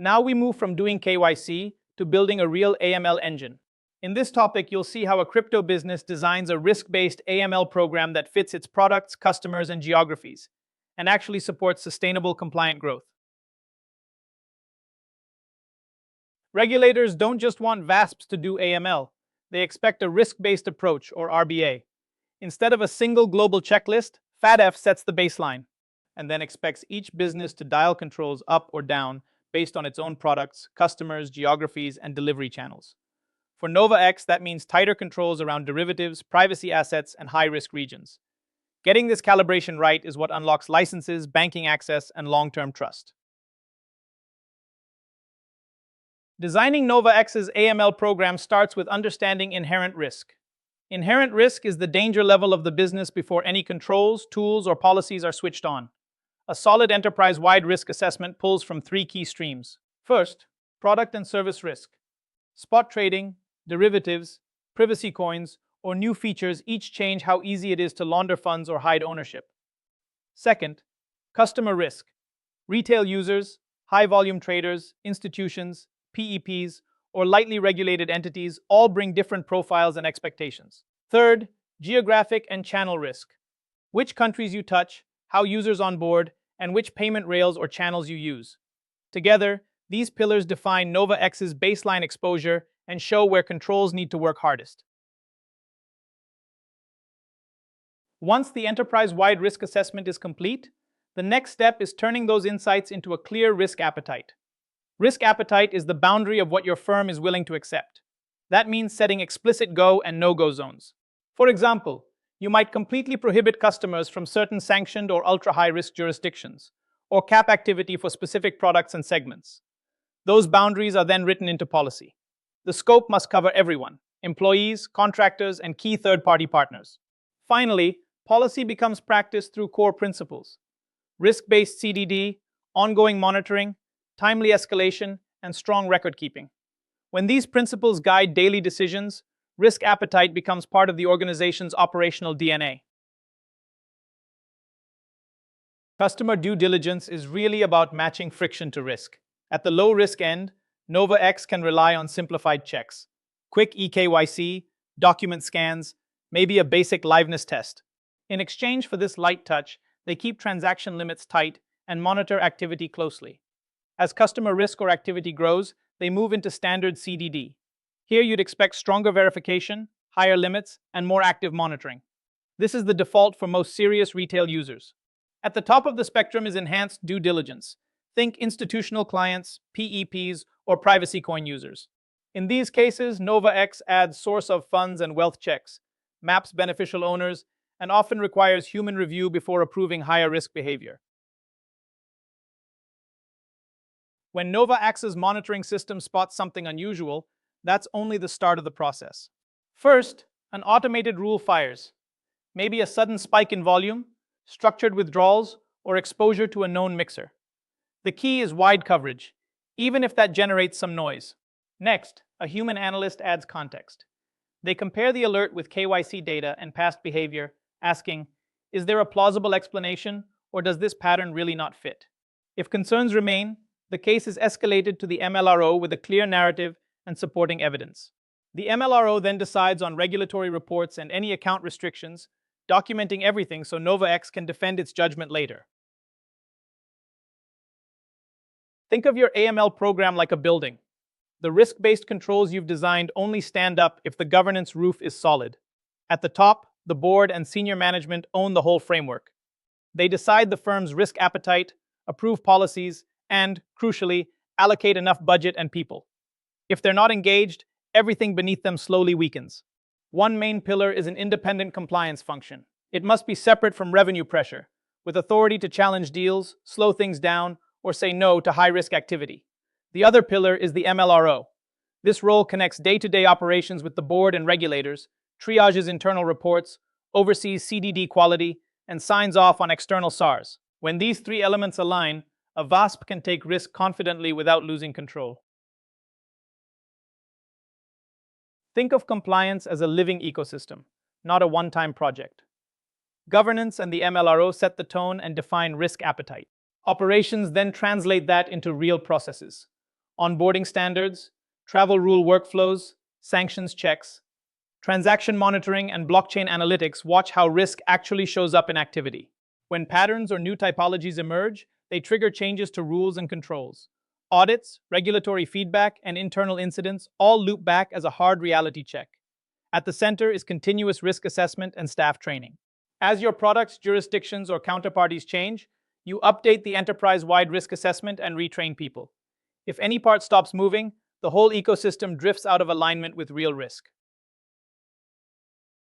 Now we move from doing KYC to building a real AML engine. In this topic, you'll see how a crypto business designs a risk-based AML program that fits its products, customers, and geographies, and actually supports sustainable compliant growth. Regulators don't just want VASPs to do AML. They expect a risk-based approach, or RBA. Instead of a single global checklist, FATF sets the baseline and then expects each business to dial controls up or down based on its own products, customers, geographies, and delivery channels. For NovaX, that means tighter controls around derivatives, privacy assets, and high-risk regions. Getting this calibration right is what unlocks licenses, banking access, and long-term trust. Designing NovaX's AML program starts with understanding inherent risk. Inherent risk is the danger level of the business before any controls, tools, or policies are switched on. A solid enterprise-wide risk assessment pulls from three key streams. First, product and service risk. Spot trading, derivatives, privacy coins, or new features each change how easy it is to launder funds or hide ownership. Second, customer risk. Retail users, high-volume traders, institutions, PEPs, or lightly regulated entities all bring different profiles and expectations. Third, geographic and channel risk. Which countries you touch, how users onboard, and which payment rails or channels you use. Together, these pillars define NovaX's baseline exposure and show where controls need to work hardest. Once the enterprise-wide risk assessment is complete, the next step is turning those insights into a clear risk appetite. Risk appetite is the boundary of what your firm is willing to accept. That means setting explicit go and no-go zones. For example, you might completely prohibit customers from certain sanctioned or ultra-high-risk jurisdictions, or cap activity for specific products and segments. Those boundaries are then written into policy. The scope must cover everyone: employees, contractors, and key third-party partners. Finally, policy becomes practiced through core principles: risk-based CDD, ongoing monitoring, timely escalation, and strong record-keeping. When these principles guide daily decisions, risk appetite becomes part of the organization's operational DNA. Customer due diligence is really about matching friction to risk. At the low-risk end, NovaX can rely on simplified checks, quick eKYC, document scans, maybe a basic liveness test. In exchange for this light touch, they keep transaction limits tight and monitor activity closely. As customer risk or activity grows, they move into standard CDD. Here you'd expect stronger verification, higher limits, and more active monitoring. This is the default for most serious retail users. At the top of the spectrum is enhanced due diligence. Think institutional clients, PEPs, or privacy coin users. In these cases, NovaX adds source of funds and wealth checks, maps beneficial owners, and often requires human review before approving higher risk behavior. When NovaX's monitoring system spots something unusual, that's only the start of the process. First, an automated rule fires. Maybe a sudden spike in volume, structured withdrawals, or exposure to a known mixer. The key is wide coverage, even if that generates some noise. Next, a human analyst adds context. They compare the alert with KYC data and past behavior, asking, is there a plausible explanation, or does this pattern really not fit? If concerns remain, the case is escalated to the MLRO with a clear narrative and supporting evidence. The MLRO then decides on regulatory reports and any account restrictions, documenting everything so NovaX can defend its judgment later. Think of your AML program like a building. The risk-based controls you've designed only stand up if the governance roof is solid. At the top, the board and senior management own the whole framework. They decide the firm's risk appetite, approve policies, and, crucially, allocate enough budget and people. If they're not engaged, everything beneath them slowly weakens. One main pillar is an independent compliance function. It must be separate from revenue pressure, with authority to challenge deals, slow things down, or say no to high-risk activity. The other pillar is the MLRO. This role connects day-to-day operations with the board and regulators, triages internal reports, oversees CDD quality, and signs off on external SARs. When these three elements align, a VASP can take risk confidently without losing control. Think of compliance as a living ecosystem, not a one-time project. Governance and the MLRO set the tone and define risk appetite. Operations then translate that into real processes. onboarding standards, travel rule workflows, sanctions checks, transaction monitoring, and blockchain analytics watch how risk actually shows up in activity. When patterns or new typologies emerge, they trigger changes to rules and controls. Audits, regulatory feedback, and internal incidents all loop back as a hard reality check. At the center is continuous risk assessment and staff training. As your products, jurisdictions, or counterparties change, you update the enterprise-wide risk assessment and retrain people. If any part stops moving, the whole ecosystem drifts out of alignment with real risk.